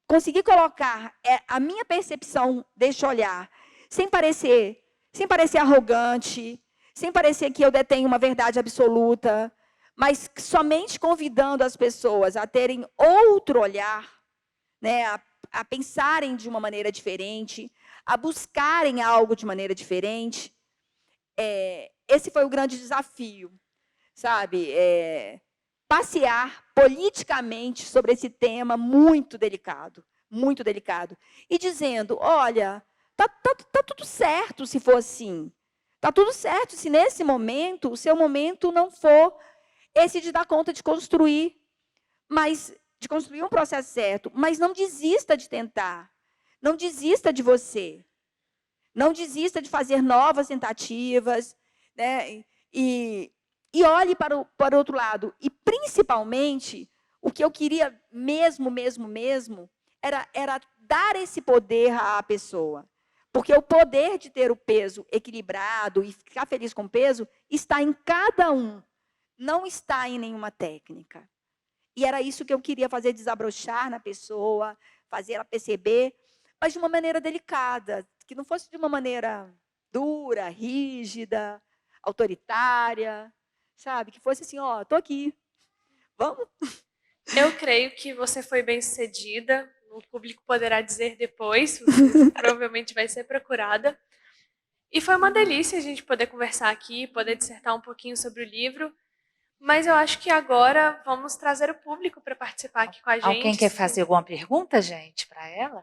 conseguir colocar a minha percepção deste olhar, sem parecer arrogante, sem parecer que eu detenho uma verdade absoluta, mas somente convidando as pessoas a terem outro olhar, né, a pensarem de uma maneira diferente, a buscarem algo de maneira diferente. Esse foi o grande desafio, sabe? Passear politicamente sobre esse tema muito delicado, e dizendo, olha, tá tudo certo se for assim. Está tudo certo se nesse momento, o seu momento não for esse de dar conta de construir, de construir um processo certo, mas não desista de tentar, não desista de você, não desista de fazer novas tentativas, né? E olhe para o outro lado. E, principalmente, o que eu queria mesmo, era dar esse poder à pessoa. Porque o poder de ter o peso equilibrado e ficar feliz com o peso está em cada um, não está em nenhuma técnica. E era isso que eu queria fazer, desabrochar na pessoa, fazer ela perceber, mas de uma maneira delicada, que não fosse de uma maneira dura, rígida, autoritária, sabe? Que fosse assim, ó, estou aqui, vamos? Eu creio que você foi bem-sucedida. O público poderá dizer depois, você provavelmente vai ser procurada. E foi uma delícia a gente poder conversar aqui, poder dissertar um pouquinho sobre o livro. Mas eu acho que agora vamos trazer o público para participar aqui com a gente. Alguém quer fazer alguma pergunta, gente, para ela?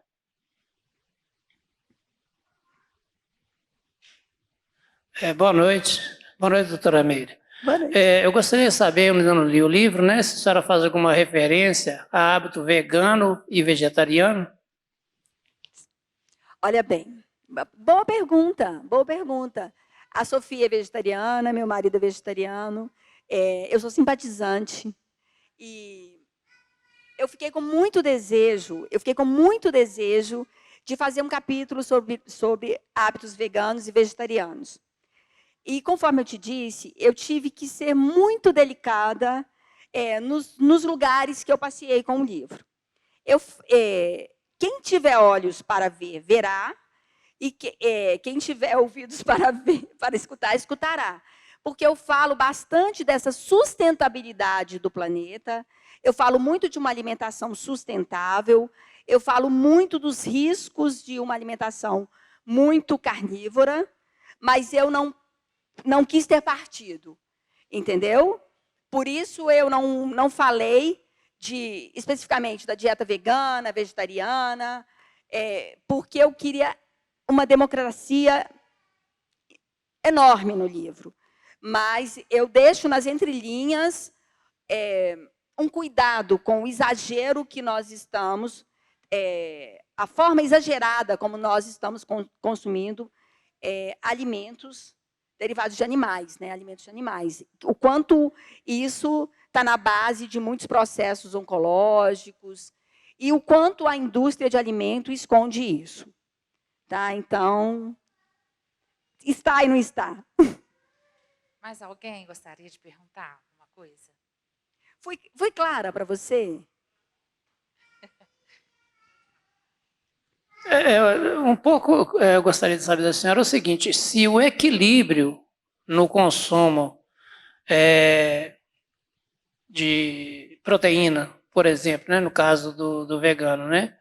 Boa noite, doutora Meire. Boa noite. Eu gostaria de saber, eu ainda não li o livro, né, se a senhora faz alguma referência a hábito vegano e vegetariano? Olha bem, boa pergunta. A Sofia é vegetariana, meu marido é vegetariano, eu sou simpatizante e eu fiquei com muito desejo de fazer um capítulo sobre hábitos veganos e vegetarianos. E, conforme eu te disse, eu tive que ser muito delicada nos lugares que eu passeei com o livro. Quem tiver olhos para ver, verá, e quem tiver ouvidos para escutar, escutará. Porque eu falo bastante dessa sustentabilidade do planeta, eu falo muito de uma alimentação sustentável, eu falo muito dos riscos de uma alimentação muito carnívora, mas eu não quis ter partido, entendeu? Por isso eu não falei especificamente da dieta vegana, vegetariana, porque eu queria uma democracia enorme no livro. Mas eu deixo nas entrelinhas um cuidado com o exagero que nós estamos, a forma exagerada como nós estamos consumindo alimentos derivados de animais, né? Alimentos de animais. O quanto isso está na base de muitos processos oncológicos e o quanto a indústria de alimento esconde isso. tá? Então, está e não está. Mas alguém gostaria de perguntar alguma coisa? Foi clara para você? Um pouco eu gostaria de saber da senhora o seguinte: se o equilíbrio no consumo de proteína, por exemplo, né, no caso do vegano, né,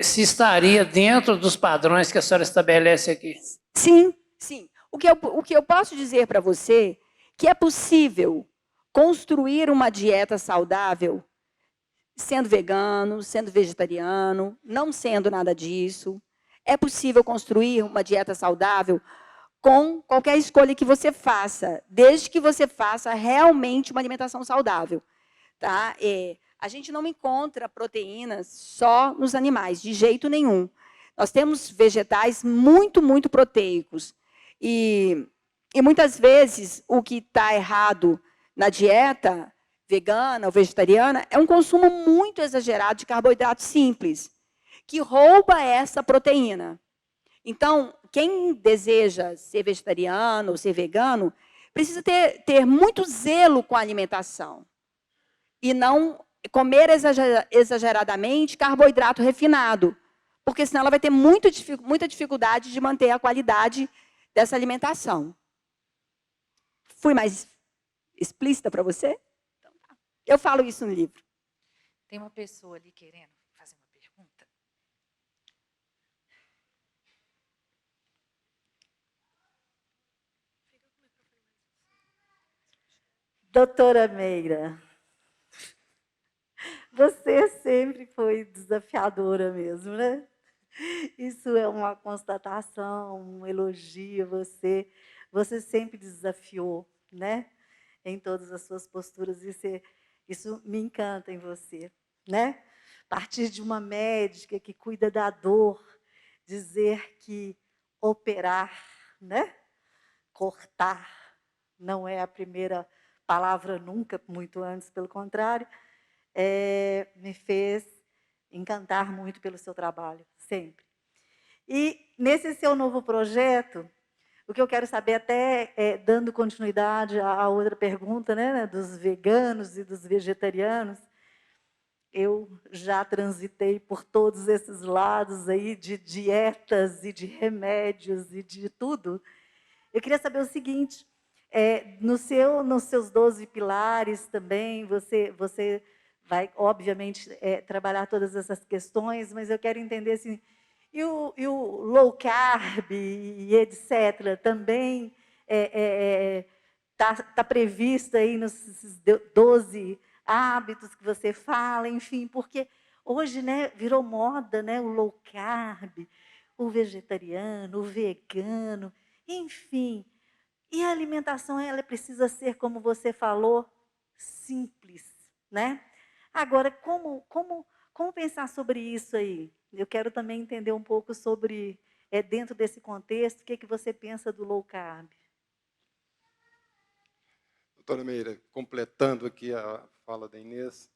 se estaria dentro dos padrões que a senhora estabelece aqui. Sim, sim. O que eu posso dizer para você que é possível construir uma dieta saudável sendo vegano, sendo vegetariano, não sendo nada disso. É possível construir uma dieta saudável com qualquer escolha que você faça, desde que você faça realmente uma alimentação saudável. Tá? A gente não encontra proteínas só nos animais, de jeito nenhum. Nós temos vegetais muito, muito proteicos. E muitas vezes o que está errado na dieta vegana ou vegetariana é um consumo muito exagerado de carboidrato simples, que rouba essa proteína. Então, quem deseja ser vegetariano ou ser vegano, precisa ter muito zelo com a alimentação. E não comer exageradamente carboidrato refinado, porque senão ela vai ter muita dificuldade de manter a qualidade dessa alimentação. Fui mais explícita para você? Então, tá. Eu falo isso no livro. Tem uma pessoa ali querendo fazer uma pergunta. Doutora Meira, você sempre foi desafiadora mesmo, né? Isso é uma constatação, um elogio a você. Você sempre desafiou, né? Em todas as suas posturas. Isso me encanta em você, né? A partir de uma médica que cuida da dor, dizer que operar, né? Cortar, não é a primeira palavra nunca, muito antes, pelo contrário, me fez encantar muito pelo seu trabalho, sempre. E, nesse seu novo projeto, o que eu quero saber, até dando continuidade à outra pergunta, né, dos veganos e dos vegetarianos, eu já transitei por todos esses lados aí de dietas e de remédios e de tudo. Eu queria saber o seguinte, nos seus 12 pilares também, você vai, obviamente, trabalhar todas essas questões, mas eu quero entender assim, e o low carb e etc. também tá previsto aí nos 12 hábitos que você fala, enfim, porque hoje, né, virou moda, né, o low carb, o vegetariano, o vegano, enfim. E a alimentação, ela precisa ser, como você falou, simples, né? Agora, como pensar sobre isso aí? Eu quero também entender um pouco sobre, dentro desse contexto, o que você pensa do low carb. Doutora Meira, completando aqui a fala da Inês,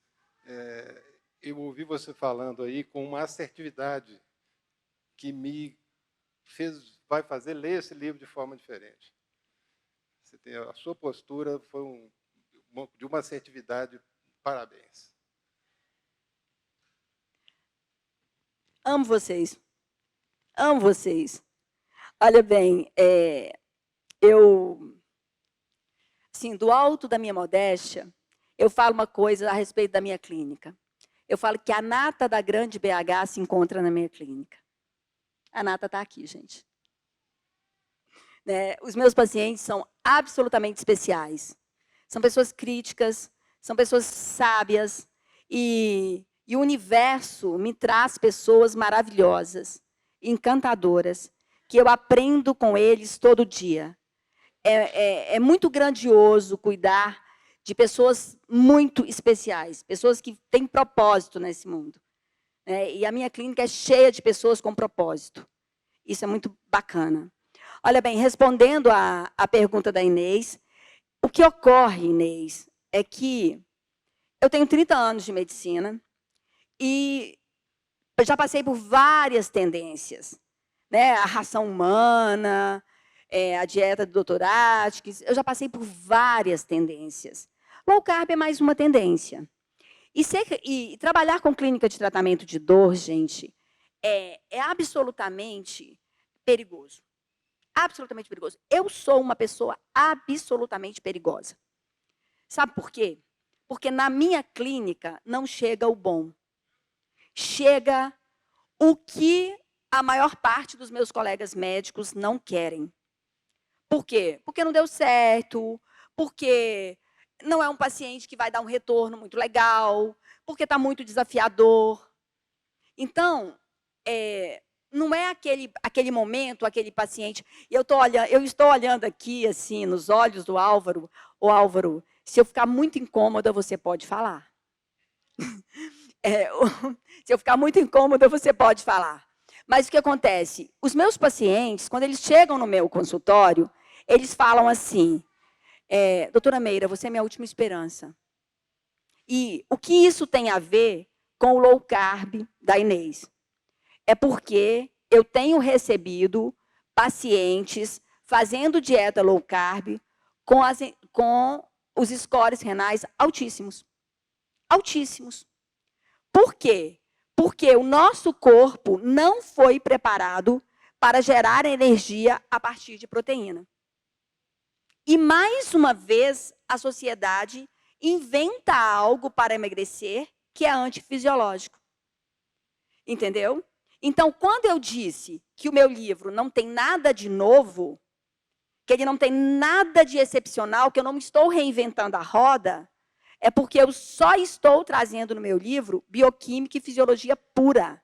eu ouvi você falando aí com uma assertividade que vai fazer ler esse livro de forma diferente. A sua postura foi de uma assertividade, parabéns. Amo vocês. Amo vocês. Olha bem, eu, assim, do alto da minha modéstia, eu falo uma coisa a respeito da minha clínica. Eu falo que a nata da grande BH se encontra na minha clínica. A nata está aqui, gente. Os meus pacientes são absolutamente especiais. São pessoas críticas, são pessoas sábias, e o universo me traz pessoas maravilhosas, encantadoras, que eu aprendo com eles todo dia. É muito grandioso cuidar de pessoas muito especiais, pessoas que têm propósito nesse mundo. E a minha clínica é cheia de pessoas com propósito. Isso é muito bacana. Olha bem, respondendo à pergunta da Inês, o que ocorre, Inês, é que eu tenho 30 anos de medicina e eu já passei por várias tendências. né, a ração humana, a dieta do Dr. Atkins. Eu já passei por várias tendências. Low carb é mais uma tendência. E trabalhar com clínica de tratamento de dor, gente, é absolutamente perigoso. Absolutamente perigoso. Eu sou uma pessoa absolutamente perigosa. Sabe por quê? Porque na minha clínica não chega o bom. Chega o que a maior parte dos meus colegas médicos não querem. Por quê? Porque não deu certo, porque não é um paciente que vai dar um retorno muito legal, porque está muito desafiador. Então, não é aquele momento, aquele paciente. Eu estou olhando aqui, assim, nos olhos do Álvaro. Ô, Álvaro, se eu ficar muito incômoda, você pode falar. Se eu ficar muito incômoda, você pode falar. Mas o que acontece? Os meus pacientes, quando eles chegam no meu consultório, eles falam assim, doutora Meira, você é minha última esperança. E o que isso tem a ver com o low carb da Inês? É porque eu tenho recebido pacientes fazendo dieta low carb com os scores renais altíssimos. Altíssimos. Por quê? Porque o nosso corpo não foi preparado para gerar energia a partir de proteína. E, mais uma vez, a sociedade inventa algo para emagrecer que é antifisiológico. Entendeu? Então, quando eu disse que o meu livro não tem nada de novo, que ele não tem nada de excepcional, que eu não estou reinventando a roda, é porque eu só estou trazendo no meu livro bioquímica e fisiologia pura.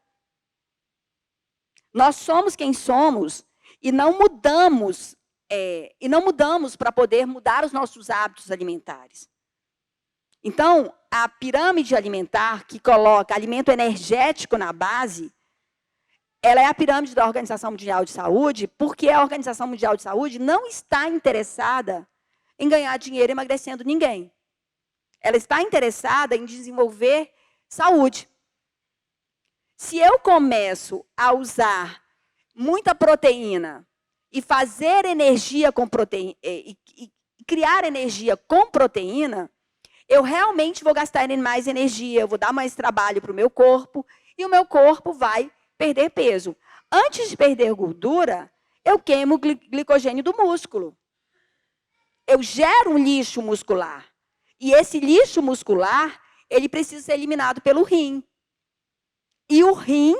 Nós somos quem somos e não mudamos para poder mudar os nossos hábitos alimentares. Então, a pirâmide alimentar, que coloca alimento energético na base, ela é a pirâmide da Organização Mundial de Saúde, porque a Organização Mundial de Saúde não está interessada em ganhar dinheiro emagrecendo ninguém. Ela está interessada em desenvolver saúde. Se eu começo a usar muita proteína e fazer energia com proteína, e criar energia com proteína, eu realmente vou gastar mais energia, eu vou dar mais trabalho para o meu corpo, e o meu corpo vai perder peso. Antes de perder gordura, eu queimo o glicogênio do músculo. Eu gero um lixo muscular. E esse lixo muscular, ele precisa ser eliminado pelo rim. E o rim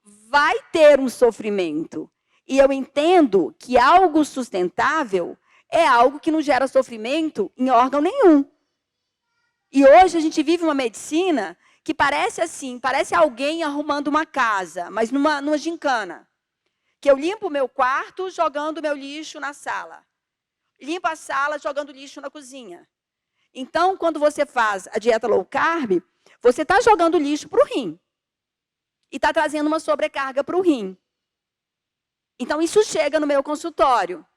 vai ter um sofrimento. E eu entendo que algo sustentável é algo que não gera sofrimento em órgão nenhum. E hoje a gente vive uma medicina que parece assim, parece alguém arrumando uma casa, mas numa gincana. Que eu limpo o meu quarto jogando o meu lixo na sala. Limpo a sala jogando lixo na cozinha. Então, quando você faz a dieta low carb, você está jogando lixo para o rim. E está trazendo uma sobrecarga para o rim. Então, isso chega no meu consultório.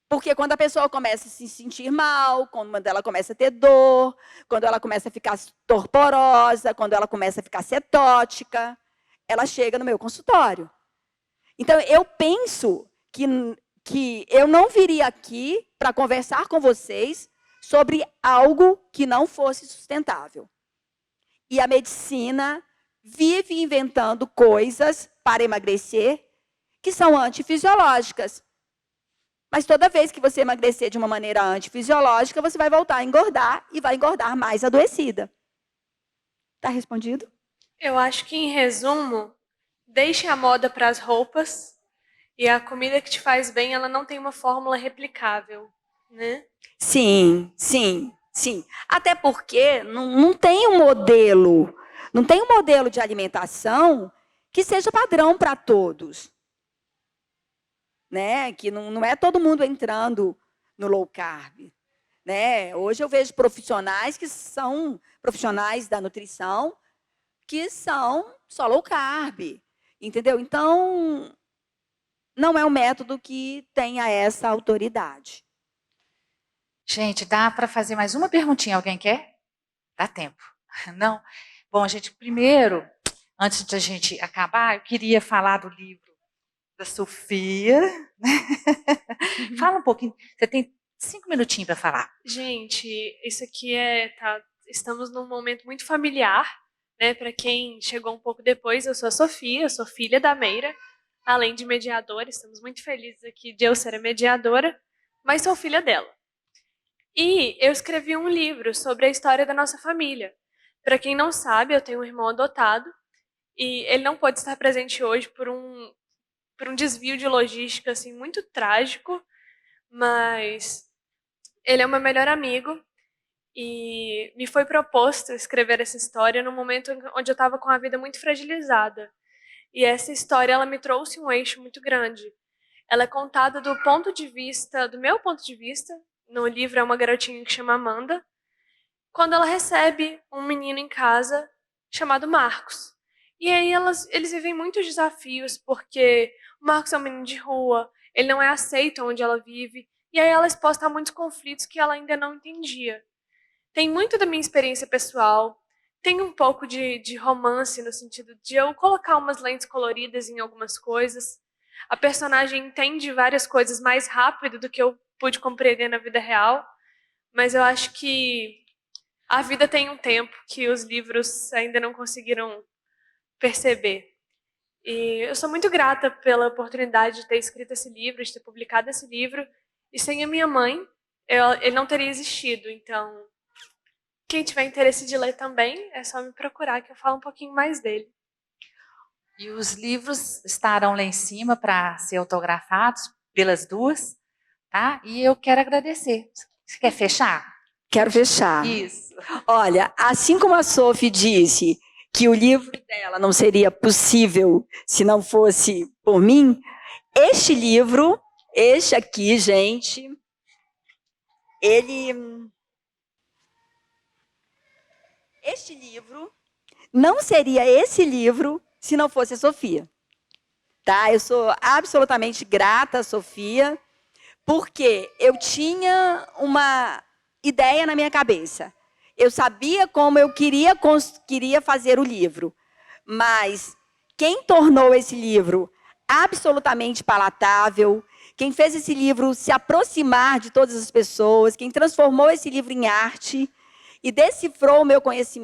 Porque quando a pessoa começa a se sentir mal, quando ela começa a ter dor, quando ela começa a ficar torporosa, quando ela começa a ficar cetótica, ela chega no meu consultório. Então, eu penso que eu não viria aqui para conversar com vocês sobre algo que não fosse sustentável. E a medicina vive inventando coisas para emagrecer que são antifisiológicas. Mas toda vez que você emagrecer de uma maneira antifisiológica, você vai voltar a engordar e vai engordar mais adoecida. Está respondido? Eu acho que, em resumo, deixe a moda para as roupas e a comida que te faz bem, ela não tem uma fórmula replicável, né? Sim, sim, sim. Até porque não tem um modelo, não tem um modelo de alimentação que seja padrão para todos. Né? Que não é todo mundo entrando no low carb. Né? Hoje eu vejo profissionais que são profissionais da nutrição que são só low carb. Entendeu? Então, não é um método que tenha essa autoridade. Gente, dá para fazer mais uma perguntinha? Alguém quer? Dá tempo. Não? Bom, gente, primeiro, antes de a gente acabar, eu queria falar do livro da Sofia. Fala um pouquinho. Você tem 5 minutinhos para falar. Gente, isso aqui estamos num momento muito familiar, né? Para quem chegou um pouco depois, eu sou a Sofia, eu sou filha da Meira, além de mediadora, estamos muito felizes aqui de eu ser a mediadora, mas sou filha dela. E eu escrevi um livro sobre a história da nossa família. Para quem não sabe, eu tenho um irmão adotado e ele não pôde estar presente hoje por um desvio de logística assim muito trágico, mas ele é o meu melhor amigo e me foi proposto escrever essa história num momento onde eu estava com a vida muito fragilizada. E essa história ela me trouxe um eixo muito grande. Ela é contada do meu ponto de vista. No livro é uma garotinha que chama Amanda, quando ela recebe um menino em casa chamado Marcos. E aí eles vivem muitos desafios, porque o Marcos é um menino de rua, ele não é aceito onde ela vive, e aí ela é exposta a muitos conflitos que ela ainda não entendia. Tem muito da minha experiência pessoal, tem um pouco de romance, no sentido de eu colocar umas lentes coloridas em algumas coisas. A personagem entende várias coisas mais rápido do que eu pude compreender na vida real, mas eu acho que a vida tem um tempo que os livros ainda não conseguiram perceber. E eu sou muito grata pela oportunidade de ter escrito esse livro, de ter publicado esse livro. E sem a minha mãe, ele não teria existido. Então, quem tiver interesse de ler também, é só me procurar que eu falo um pouquinho mais dele. E os livros estarão lá em cima para ser autografados pelas duas, tá? E eu quero agradecer. Você quer fechar? Quero fechar. Isso. Olha, assim como a Sophie disse que o livro dela não seria possível se não fosse por mim, este livro, este aqui, gente, este livro não seria esse livro se não fosse a Sofia. Tá? Eu sou absolutamente grata à Sofia, porque eu tinha uma ideia na minha cabeça. Eu sabia como eu queria fazer o livro, mas quem tornou esse livro absolutamente palatável, quem fez esse livro se aproximar de todas as pessoas, quem transformou esse livro em arte e decifrou o meu conhecimento,